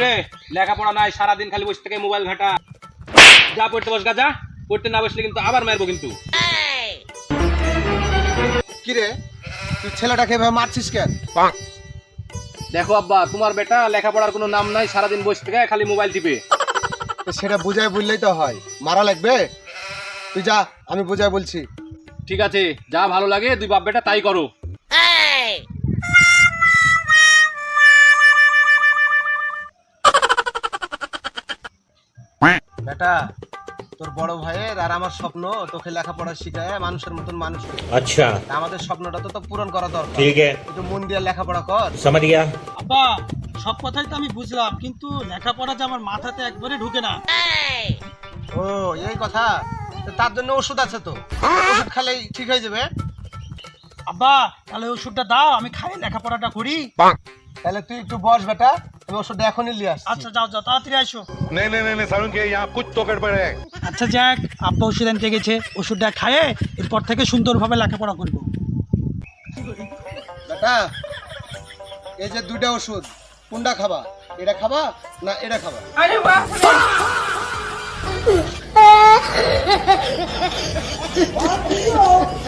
রে লেখাপড়া নাই, সারাদিন খালি বসে থেকে মোবাইল ঘাটা। যা পড়তে বস গা, যা। পড়তে না বসলে কিন্তু আবার মারবো কিন্তু। কি রে তুই ছেলেটাকে এভাবে মারছিস কেন? দেখো আব্বা, তোমার বেটা লেখাপড়ার কোনো নাম নাই, সারাদিন বসে থেকে খালি মোবাইল টিপে। তো সেটা বুঝাই বললেই তো হয়, মারা লাগবে? তুই যা, আমি বুঝাই বলছি। ঠিক আছে, যা ভালো লাগে দুই বাপ বেটা তাই করো। বেটা, তোর বড় ভাইয়ের আর আমার স্বপ্ন তোকে লেখাপড়া শিখায় মানুষের মতন মানুষ করে। अच्छा আমাদের স্বপ্নটা তো পূরণ করা দরকার। ठीक है একটু মন দিয়ে লেখাপড়া কর। समझ गया আব্বা, সব কথাই তো আমি বুঝলাম, কিন্তু লেখাপড়া যে আমার মাথাতে একবারে ঢুকে না। ও এই কথা, তো তার জন্য ওষুধ আছে তো, ওষুধ খেলেই ঠিক হয়ে যাবে। আব্বা, তাহলে ওষুধটা দাও, আমি খাই লেখাপড়াটা করি। তাহলে তুই একটু বস বেটা, আমি ওষুধটা এখনই নিয়ে আসছি। আচ্ছা যাও যাও, তাড়াতাড়ি আসো। नहीं नहीं नहीं नहीं सारुण के यहाँ कुछ तो गड़बड़ है। আচ্ছা যাক, আব্বা ওষুধ আনতে গেছে, ওষুধটা খায়ে এরপর থেকে সুন্দরভাবে লেখাপড়া করবো। বেটা, এই যে দুইটা ওষুধ, কোনটা খাবা? এটা খাবা না এটা খাবা? अरे बाप रे